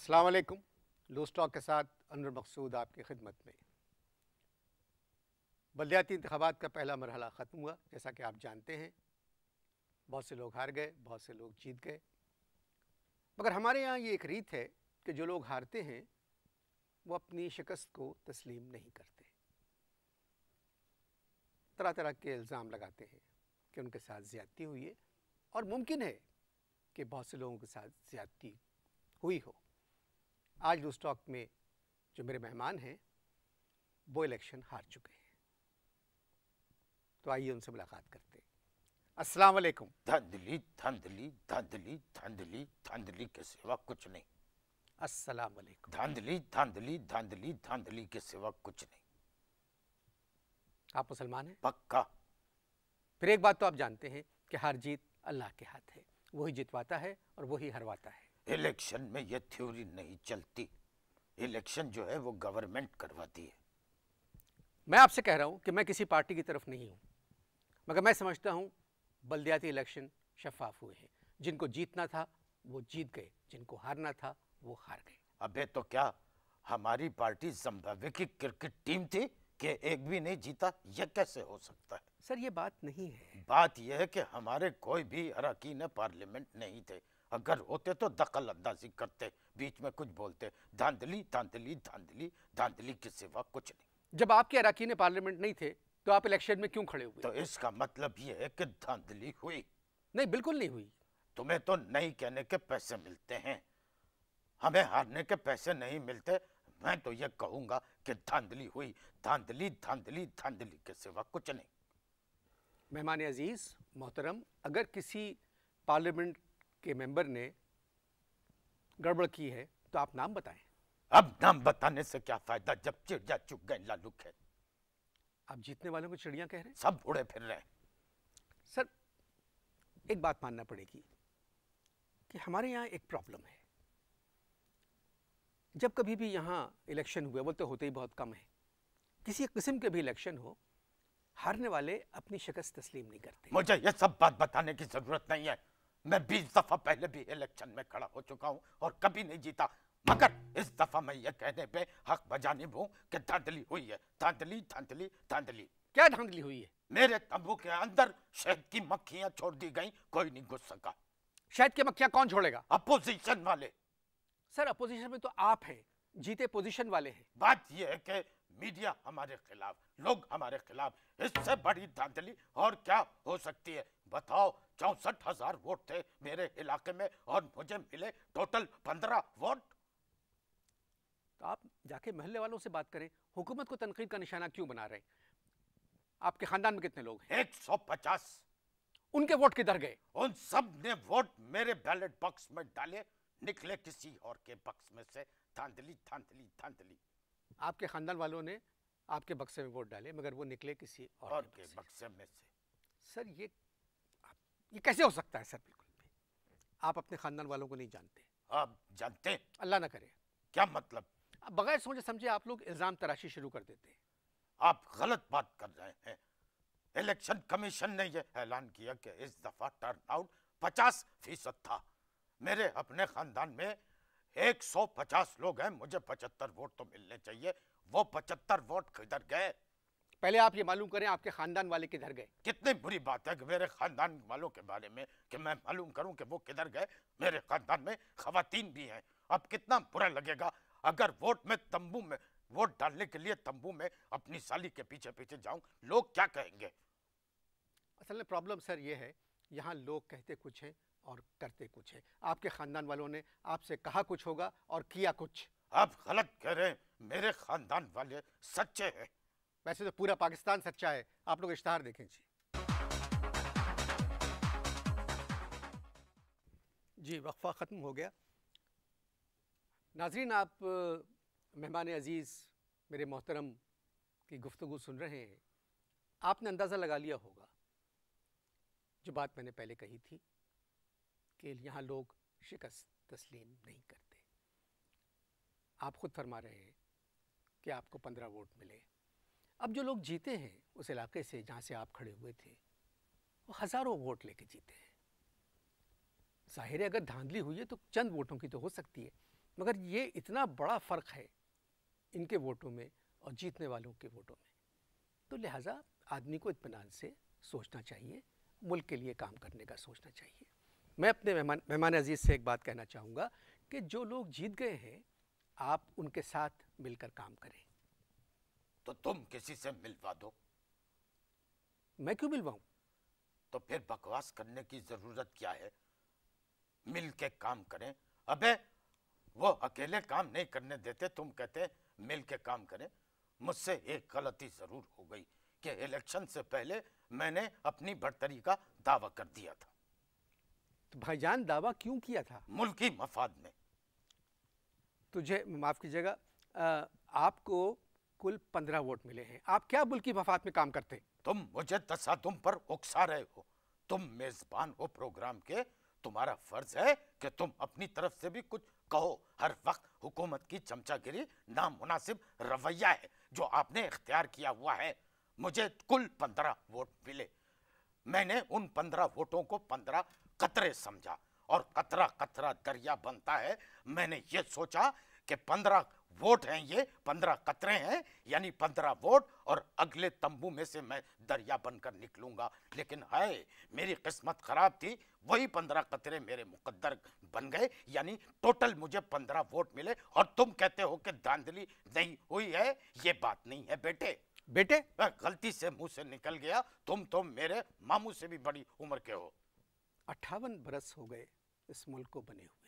अस्सलाम वालेकुम। Loose talk के साथ अनवर मकसूद आपकी खिदमत में। बल्दियाती इंतखाबात का पहला मरहला ख़त्म हुआ। जैसा कि आप जानते हैं, बहुत से लोग हार गए, बहुत से लोग जीत गए। मगर हमारे यहाँ ये एक रीत है कि जो लोग हारते हैं वो अपनी शिकस्त को तस्लीम नहीं करते। तरह तरह के इल्ज़ाम लगाते हैं कि उनके साथ ज़्यादती हुई है, और मुमकिन है कि बहुत से लोगों के साथ ज़्यादती हुई हो। आज लूज़ टॉक में जो मेरे मेहमान हैं वो इलेक्शन हार चुके हैं, तो आइए उनसे मुलाकात करते हैं। अस्सलाम वालेकुम। धांधली धांधली धांधली धांधली धांधली के सिवा कुछ नहीं। अस्सलाम वालेकुम। धांधली धांधली धांधली धांधली के सिवा कुछ नहीं। आप मुसलमान हैं? पक्का। फिर एक बात तो आप जानते हैं कि हार जीत अल्लाह के हाथ है, वही जितवाता है और वही हरवाता है। इलेक्शन में यह थ्योरी नहीं चलती। इलेक्शन जो है वो गवर्नमेंट करवाती है। मैं आपसे कह रहा हूं कि मैं किसी पार्टी की तरफ नहीं हूं, मगर मैं समझता हूं बल्दियाती इलेक्शन शफाफ हुए हैं। जिनको जीतना था वो जीत गए, जिनको हारना था वो हार गए। अबे तो क्या हमारी पार्टी जिम्बाब्वे की क्रिकेट टीम थी कि एक भी नहीं जीता? यह कैसे हो सकता है? सर ये बात नहीं है। बात यह है कि हमारे कोई भी अरकान पार्लियामेंट नहीं थे। अगर होते तो दखल अंदाजी करते, बीच में कुछ बोलते। धांधली धांधली धांधली धांधली के सिवा कुछ नहीं। जब आपके अरकान पार्लियामेंट नहीं थे तो आप इलेक्शन में क्यों खड़े हुए? तो इसका मतलब यह है कि धांधली हुई। नहीं, बिल्कुल नहीं हुई। तुम्हें तो नहीं कहने के पैसे मिलते हैं, हमें हारने के पैसे नहीं मिलते। मैं तो यह कहूंगा कि धांधली हुई। धांधली धांधली धांधली के सिवा कुछ नहीं। मेहमान अजीज मोहतरम, अगर किसी पार्लियामेंट के मेंबर ने गड़बड़ की है तो आप नाम बताएं। अब नाम बताने से क्या फायदा जब चिड़िया चुग गए लालू है। आप जीतने वालों को चिड़िया कह रहे हैं? सब उड़े फिर रहे हैं। सर एक बात मानना पड़ेगी कि हमारे यहाँ एक प्रॉब्लम है। जब कभी भी यहाँ इलेक्शन हुए, वो तो होते ही बहुत कम है, किसी किस्म के भी इलेक्शन हो, हारने वाले अपनी शिकस्त तस्लीम नहीं करते। मुझे यह सब बात बताने की जरूरत नहीं है। मैं 20 दफा पहले भी इलेक्शन में खड़ा हो चुका हूं और कभी नहीं जीता। मगर इस दफा मैं यह कहने पे हक बजानिब हूं कि धांधली हुई है। धांधली धांधली धांधली। क्या धांधली हुई है? मेरे तंबू के अंदर शहद की मक्खियां छोड़ दी गई, कोई नहीं घुस सका। शहद की मक्खियां कौन छोड़ेगा? अपोजिशन वाले। सर अपोजिशन में तो आप हैं, जीते पोजीशन वाले हैं। बात यह है कि मीडिया हमारे खिलाफ, लोग हमारे खिलाफ। इससे बड़ी धांधली और क्या हो सकती है? बताओ, 64,000 वोट थे मेरे इलाके में और मुझे मिले टोटल 15 वोट। तो आप जाके मोहल्ले वालों से बात करें, हुकूमत को तनकीद का निशाना क्यों बना रहे हैं? आपके खानदान में कितने लोग हैं? 150। उनके वोट किधर गए? उन सब ने वोट मेरे बैलेट बॉक्स में डाले, निकले किसी और के बक्स में से। धांधली धांधली धांधली। आपके खानदान वालों ने आपके बक्से में वोट डाले, मगर वो निकले किसी और के बक्से में से। सर ये कैसे हो सकता है? सर बिल्कुल भी आप अपने खानदान वालों को नहीं जानते। आप जानते? अल्लाह ना करे। क्या मतलब? अब बगैर सोचे समझे आप लोग इल्जाम तराशी शुरू कर देते हैं। आप गलत बात कर रहे हैं। इलेक्शन कमीशन ने यह ऐलान किया कि इस दफा टर्नआउट 50% था। मेरे अपने खानदान में 150 लोग हैं, मुझे 75 वोट तो मिलने चाहिए। वो 75 वोट किधर गए? पहले आप ये मालूम करें आपके खानदान वाले किधर गए। कितनी बुरी बात है कि मेरे खानदान वालों के बारे में कि मैं मालूम करूं कि वो किधर गए। मेरे खानदान में खवातीन भी हैं। अब कितना बुरा लगेगा अगर वोट डालने के लिए तंबू में अपनी साली के पीछे पीछे जाऊं। लोग क्या कहेंगे? असल में प्रॉब्लम सर ये है, यहाँ लोग कहते कुछ हैं और करते कुछ हैं। आपके खानदान वालों ने आपसे कहा कुछ होगा और किया कुछ। आप गलत कह रहे हैं। मेरे खानदान वाले सच्चे हैं। वैसे तो पूरा पाकिस्तान सच्चा है। आप लोग इश्तहार देखें जी। वक्फा ख़त्म हो गया। नाज़रीन, आप मेहमान अजीज़ मेरे मोहतरम की गुफ्तगू सुन रहे हैं। आपने अंदाज़ा लगा लिया होगा जो बात मैंने पहले कही थी कि यहाँ लोग शिकस्त तस्लीम नहीं करते। आप खुद फरमा रहे हैं कि आपको 15 वोट मिले। अब जो लोग जीते हैं उस इलाके से जहाँ से आप खड़े हुए थे, वो हज़ारों वोट लेके जीते हैं। ज़ाहिर है अगर धांधली हुई है तो चंद वोटों की तो हो सकती है, मगर ये इतना बड़ा फ़र्क है इनके वोटों में और जीतने वालों के वोटों में, तो लिहाजा आदमी को इत्मीनान से सोचना चाहिए, मुल्क के लिए काम करने का सोचना चाहिए। मैं अपने मेहमान अजीज़ से एक बात कहना चाहूँगा कि जो लोग जीत गए हैं, आप उनके साथ मिलकर काम करें। तो तुम किसी से मिलवा दो। मैं क्यों मिलवाऊं? तो फिर बकवास करने की जरूरत क्या है? मिल के काम करें। अबे वो अकेले काम नहीं करने देते, तुम कहते मिल के काम करें। मुझसे एक गलती जरूर हो गई कि इलेक्शन से पहले मैंने अपनी बढ़तरी का दावा कर दिया था। तो भाईजान दावा क्यों किया था? मुल्की मफाद में। तुझे माफ़ कीजिएगा, आपको कुल 15 वोट मिले हैं। आप क्या मुल्की मफाद में काम करते? तुम मुझे तसादुम पर उकसा रहे हो। तुम मेजबान हो प्रोग्राम के, तुम्हारा फर्ज है कि तुम अपनी तरफ से भी कुछ कहो। हर वक्त हुकूमत की चमचागिरी नामुनासिब रवैया है जो आपने इख्तियार किया हुआ है। मुझे कुल 15 वोट मिले। मैंने उन 15 वोटों को 15 कतरे समझा और कतरा कतरा दरिया बनता है। मैंने ये सोचा कि 15 वोट हैं, ये 15 कतरे हैं, यानी 15 वोट, और अगले तंबू में से मैं दरिया बनकर निकलूंगा। लेकिन हाय, मेरी किस्मत खराब थी, वही 15 कतरे मेरे मुकद्दर बन गए, यानी टोटल मुझे 15 वोट मिले। और तुम कहते हो कि धांधली नहीं हुई है। ये बात नहीं है बेटे। बेटे? गलती से मुंह से निकल गया। तुम तो मेरे मामू से भी बड़ी उम्र के हो। 58 बरस हो गए इस मुल्क को बने हुए,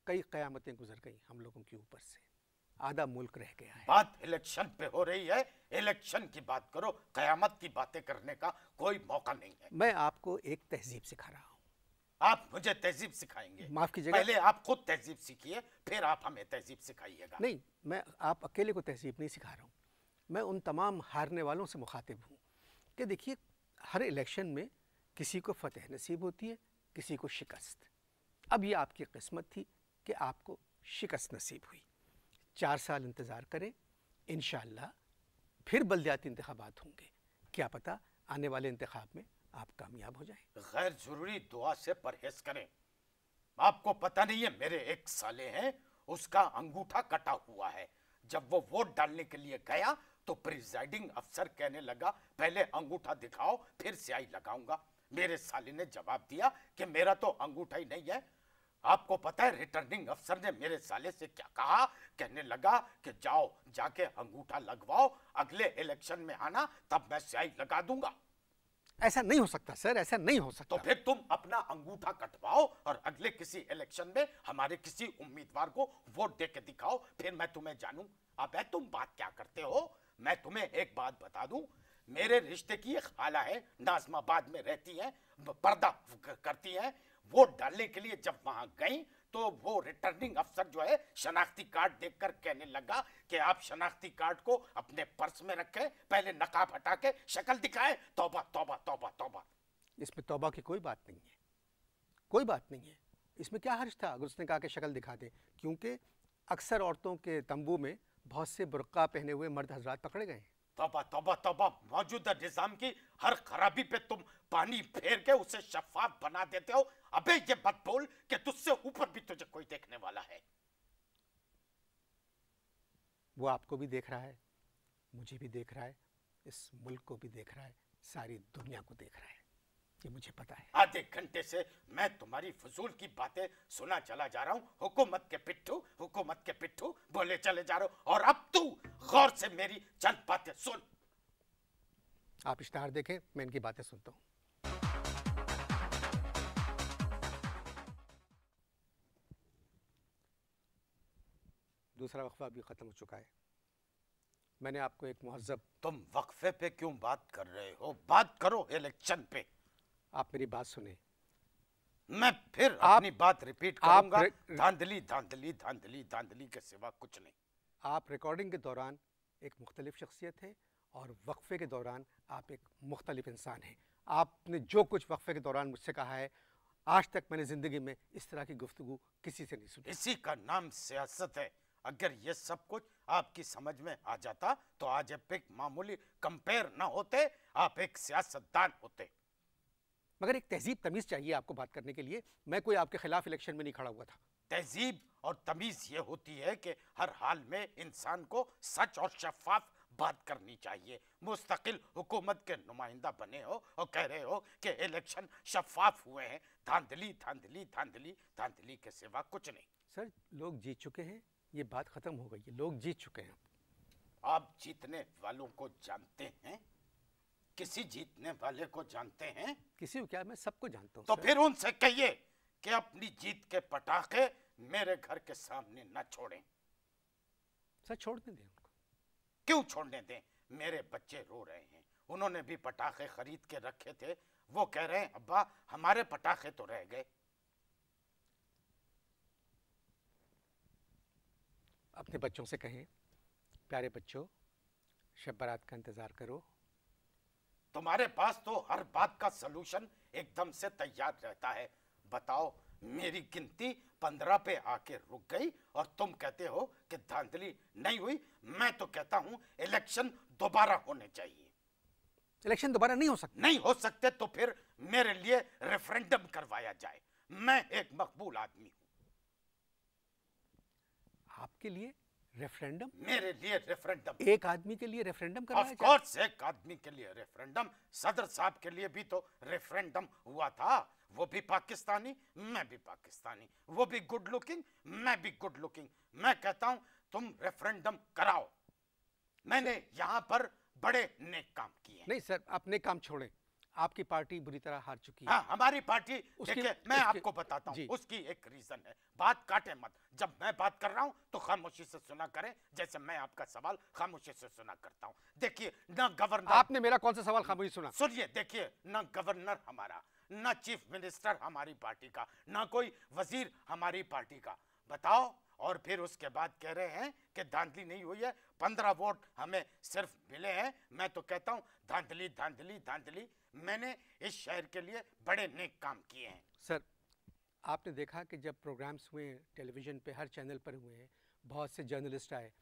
कई क़यामतें गुजर गई हम लोगों के ऊपर से, आधा मुल्क रह गया है। बात इलेक्शन पे हो रही है, इलेक्शन की बात करो, कयामत की बातें करने का कोई मौका नहीं है। मैं आपको एक तहजीब सिखा रहा हूँ। आप मुझे तहजीब सिखाएंगे? माफ कीजिएगा, पहले आप खुद तहजीब सीखिए, फिर आप हमें तहजीब सिखाइएगा। नहीं, मैं आप अकेले को तहजीब नहीं सिखा रहा हूँ। मैं उन तमाम हारने वालों से मुखातिब हूँ कि देखिए, हर इलेक्शन में किसी को फतेह नसीब होती है, किसी को शिकस्त। अब ये आपकी किस्मत थी कि आपको शिकस्त नसीब हुई। 4 साल इंतज़ार करें, इंशाअल्लाह फिर बल्दियाती इंतखाबात होंगे। क्या पता आने वाले इंतखाब में आप कामयाब हो जाएं। गैर जरूरी दुआ से परहेज करें। आपको पता नहीं है, मेरे एक साले हैं, उसका अंगूठा कटा हुआ है। जब वो वोट डालने के लिए गया तो प्रिजाइडिंग अफसर कहने लगा, पहले अंगूठा दिखाओ फिर स्याही लगाऊंगा। मेरे साले ने जवाब दिया कि मेरा तो अंगूठा ही नहीं है। आपको पता है रिटर्निंग अफसर ने मेरे साले से क्या कहा? कहने लगा कि जाओ जाके अंगूठा लगवाओ, अगले इलेक्शन में आना, तब मैं स्याही लगा दूंगा। ऐसा नहीं हो सकता सर, ऐसा नहीं हो सकता। तो फिर तुम अपना अंगूठा कटवाओ और अगले किसी इलेक्शन में हमारे किसी उम्मीदवार को वोट दे के दिखाओ, फिर मैं तुम्हें जानूं। अबे तुम बात क्या करते हो? मैं तुम्हें एक बात बता दूं, मेरे रिश्ते की एक खाला है, नाज़माबाद में रहती है, पर्दा करती है। वोट डालने के लिए जब वहां गई तो वो रिटर्निंग अफसर जो है शनाख्ती कार्ड देखकर कहने लगा कि आप शनाख्ती कार्ड को अपने पर्स में रखें, पहले नकाब हटा के शक्ल दिखाएं। तौबा तौबा तौबा तौबा। इसमें तौबा की कोई बात नहीं है, कोई बात नहीं है। इसमें क्या हर्ज था अगर उसने कहा कि शक्ल दिखा दे? क्योंकि अक्सर औरतों के तंबू में बहुत से बुर्का पहने हुए मर्द हजरात पकड़े गए। तौबा तौबा तौबा। मौजूदा निजाम की हर खराबी पे तुम पानी फेर के उसे शफाफ बना देते हो। अबे ये मत बोल कि तुझसे ऊपर भी तुझे कोई देखने वाला है। वो आपको भी देख रहा है, मुझे भी देख रहा है, इस मुल्क को भी देख रहा है, सारी दुनिया को देख रहा है, ये मुझे पता है। आधे घंटे से मैं तुम्हारी फजूल की बातें सुना चला जा रहा हूँ। हुकूमत के पिट्ठू, हुकूमत के पिट्ठू बोले चले जा रहे हो, और अब तू गौर से मेरी चंद बातें सुन। आप इश्ताहार देखें, मैं इनकी बातें सुनता हूँ। दूसरा वक्फा भी ख़त्म हो चुका है। मैंने आपको एक मुहज़्ज़ब। तुम वक्फे पे क्यों बात कर रहे हो? बात करो इलेक्शन पे। आप मेरी बात सुने। मैं फिर अपनी बात रिपीट करूंगा। धांधली धांधली धांधली धांधली के सिवा कुछ नहीं। आप रिकॉर्डिंग के दौरान एक मुख्तलिफ शख्सियत है और वक्फे के दौरान आप एक मुख्तलिफ इंसान हैं। आपने जो कुछ वक्फे के दौरान मुझसे कहा है, आज तक मैंने ज़िंदगी में इस तरह की गुफ्तगू किसी से नहीं सुनी। इसी का नाम सियासत है। अगर ये सब कुछ आपकी समझ में आ जाता तो आज आप एक मामूली कंपेयर ना होते, आप एक सियासतदान होते। मगर एक तहजीब तमीज़ चाहिए आपको बात करने के लिए। मैं कोई आपके खिलाफ इलेक्शन में नहीं खड़ा हुआ था। तहजीब और तमीज ये होती है कि हर हाल में इंसान को सच और शफाफ बात करनी चाहिए। मुस्तकिल हुकूमत के नुमाइंदा बने हो और कह रहे हो कि इलेक्शन शफाफ हुए हैं, धांधली धांधली धांधली धांधली के सिवा कुछ नहीं। सर, लोग जीत चुके हैं, ये बात खत्म हो गई है, लोग जीत चुके हैं। आप जीतने वालों को जानते हैं? किसी जीतने वाले को जानते हैं? किसी को क्या, मैं सबको जानता हूँ। तो फिर उनसे कहिए कि अपनी जीत के पटाखे मेरे घर के सामने न छोड़ें। सर, छोड़ने दें उनको। क्यों छोड़ने दें? मेरे बच्चे रो रहे हैं, उन्होंने भी पटाखे खरीद के रखे थे, वो कह रहे हैं अब्बा हमारे पटाखे तो रह गए। अपने बच्चों से कहें, प्यारे बच्चों, शब बारात का इंतजार करो। तुम्हारे पास तो हर बात का सलूशन एकदम से तैयार रहता है। बताओ, मेरी गिनती 15 पे आके रुक गई और तुम कहते हो कि धांधली नहीं हुई। मैं तो कहता हूं इलेक्शन दोबारा होने चाहिए। इलेक्शन दोबारा नहीं हो सकता। नहीं हो सकते तो फिर मेरे लिए रेफरेंडम करवाया जाए। मैं एक मकबूल आदमी हूं। आपके लिए रेफरेंडम? मेरे लिए रेफरेंडम। एक आदमी के लिए रेफरेंडम करवाया ऑफ कोर्स, एक आदमी के लिए रेफरेंडम। सदर साहब के लिए भी तो रेफरेंडम हुआ था। वो भी पाकिस्तानी, मैं भी पाकिस्तानी। वो भी गुड लुकिंग, मैं भी गुड लुकिंग। मैं कहता हूं तुम रेफरेंडम कराओ। मैंने यहां पर बड़े नेक काम किए हैं। नहीं सर, अपने काम छोड़ें। आपकी पार्टी बुरी तरह हार चुकी है। हाँ, हमारी पार्टी, देखिए मैं आपको बताता हूँ उसकी एक रीजन है। बात काटे मत। जब मैं बात कर रहा हूँ तो खामोशी से सुना करें, जैसे मैं आपका सवाल खामोशी से सुना करता हूँ। देखिए, न गवर्नर, आपने मेरा कौन सा सवाल खामोशी सुना? सुनिए, देखिए, न गवर्नर हमारा, न चीफ मिनिस्टर हमारी पार्टी का, न कोई वजीर हमारी पार्टी का। बताओ, और फिर उसके बाद कह रहे हैं कि धांधली नहीं हुई है, 15 वोट हमें सिर्फ मिले हैं। मैं तो कहता हूं धांधली धांधली धांधली। मैंने इस शहर के लिए बड़े नेक काम किए हैं। सर, आपने देखा कि जब प्रोग्राम्स हुए टेलीविजन पे, हर चैनल पर हुए हैं, बहुत से जर्नलिस्ट आए,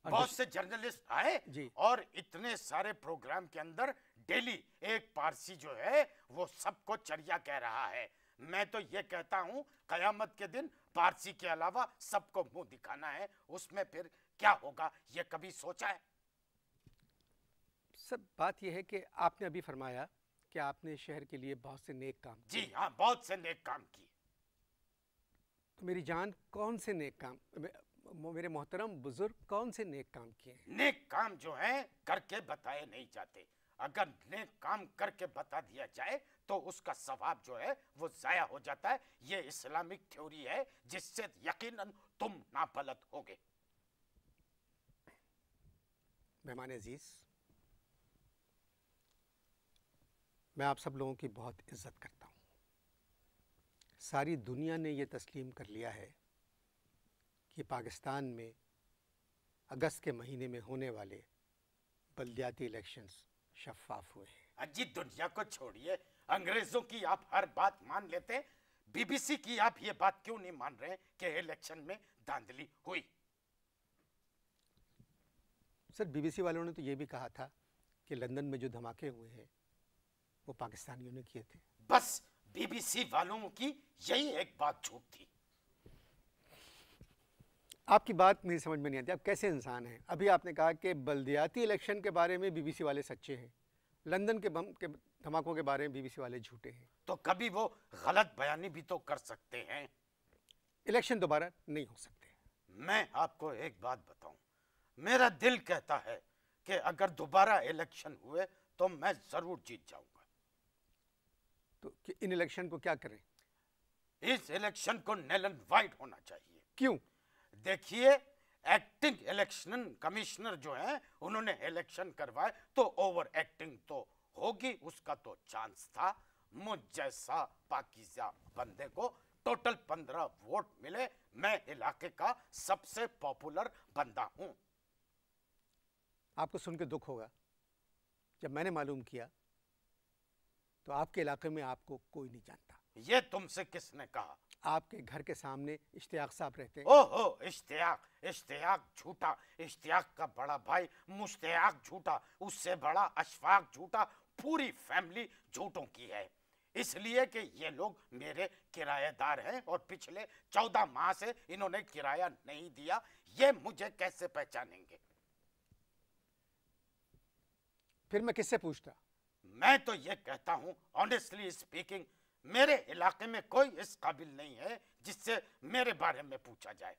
बहुत से जर्नलिस्ट आए जी, और इतने सारे प्रोग्राम के अंदर डेली एक पारसी जो है वो सबको चरिया कह रहा है। मैं तो ये कहता हूं कयामत के दिन पारसी के अलावा सबको मुंह दिखाना है। उसमें फिर क्या होगा, ये कभी सोचा है? सब बात यह है कि आपने अभी फरमाया कि आपने शहर के लिए बहुत से नेक काम किए। जी हाँ, बहुत से नेक काम किए। तो मेरी जान, कौन से नेक काम, मेरे मोहतरम बुजुर्ग, कौन से नेक काम किए हैं? नेक काम जो है करके बताए नहीं जाते। अगर नेक काम करके बता दिया जाए तो उसका सवाब जो है वो जाया हो जाता है। ये इस्लामिक थ्योरी है जिससे यकीनन तुम नापलत होगे। मेहमान अजीज, मैं आप सब लोगों की बहुत इज्जत करता हूँ। सारी दुनिया ने ये तस्लीम कर लिया है कि पाकिस्तान में अगस्त के महीने में होने वाले बल्दियाती इलेक्शंस शफाफ हुए हैं। अजी, दुनिया को छोड़िए, अंग्रेजों की आप हर बात मान लेते, बीबीसी की आप ये बात क्यों नहीं मान रहे कि इलेक्शन में धांधली हुई? सर, बीबीसी वालों ने तो ये भी कहा था कि लंदन में जो धमाके हुए हैं वो पाकिस्तानियों ने किए थे। बस बीबीसी वालों की यही एक बात झूठ थी। आपकी बात मेरी समझ में नहीं आती, आप कैसे इंसान हैं? अभी आपने कहा कि बल्दियाती इलेक्शन के बारे में बीबीसी वाले सच्चे हैं, लंदन के बम के धमाकों के बारे में बीबीसी वाले झूठे हैं। तो कभी वो गलत बयानी भी तो कर सकते हैं। इलेक्शन दोबारा नहीं हो सकते। मैं आपको एक बात बताऊं, मेरा दिल कहता है कि अगर दोबारा इलेक्शन हुए तो मैं जरूर जीत जाऊंगा। तो इन इलेक्शन को क्या करें? इस इलेक्शन को नेल एंड वाइट होना चाहिए। क्यों? देखिए, एक्टिंग इलेक्शन कमिश्नर जो है उन्होंने इलेक्शन करवाए तो ओवर एक्टिंग तो होगी, उसका तो चांस था। मुझ जैसा पाकीज़ा बंदे को टोटल 15 वोट मिले। मैं इलाके का सबसे पॉपुलर बंदा हूं। आपको सुन के दुख होगा, जब मैंने मालूम किया तो आपके इलाके में आपको कोई नहीं जानता। ये तुमसे किसने कहा? आपके घर के सामने इश्तियाक साहब रहते हैं। ओहो, इश्तियाक, इश्तियाक झूठा। इश्तियाक का बड़ा भाई मुश्तियाक झूठा, उससे बड़ा अशफाक झूठा। पूरी फैमिली झूठों की है। इसलिए कि ये लोग मेरे किराएदार हैं और पिछले 14 माह से इन्होंने किराया नहीं दिया। ये मुझे कैसे पहचानेंगे? फिर मैं किससे पूछता? मैं तो ये कहता हूं, ऑनेस्टली स्पीकिंग, मेरे इलाके में कोई इस काबिल नहीं है जिससे मेरे बारे में पूछा जाए।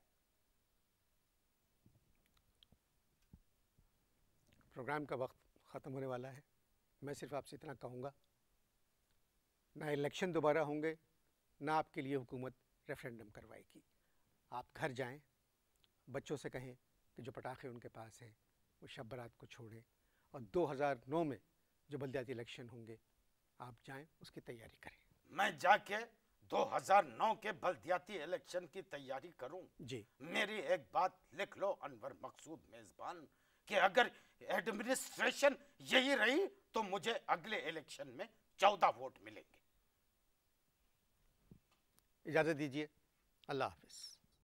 प्रोग्राम का वक्त ख़त्म होने वाला है। मैं सिर्फ आपसे इतना कहूँगा, ना इलेक्शन दोबारा होंगे, ना आपके लिए हुकूमत रेफरेंडम करवाएगी। आप घर जाएं, बच्चों से कहें कि जो पटाखे उनके पास हैं वो शब बारात को छोड़ें, और 2009 में जो बल्दियाती इलेक्शन होंगे आप जाएं, उसकी तैयारी करें। मैं जाके 2009 के बल्दियाती इलेक्शन की तैयारी करूं? जी। मेरी एक बात लिख लो अनवर मकसूद मेजबान, कि अगर एडमिनिस्ट्रेशन यही रही तो मुझे अगले इलेक्शन में 14 वोट मिलेंगे। इजाज़त दीजिए। अल्लाह हाफिज़।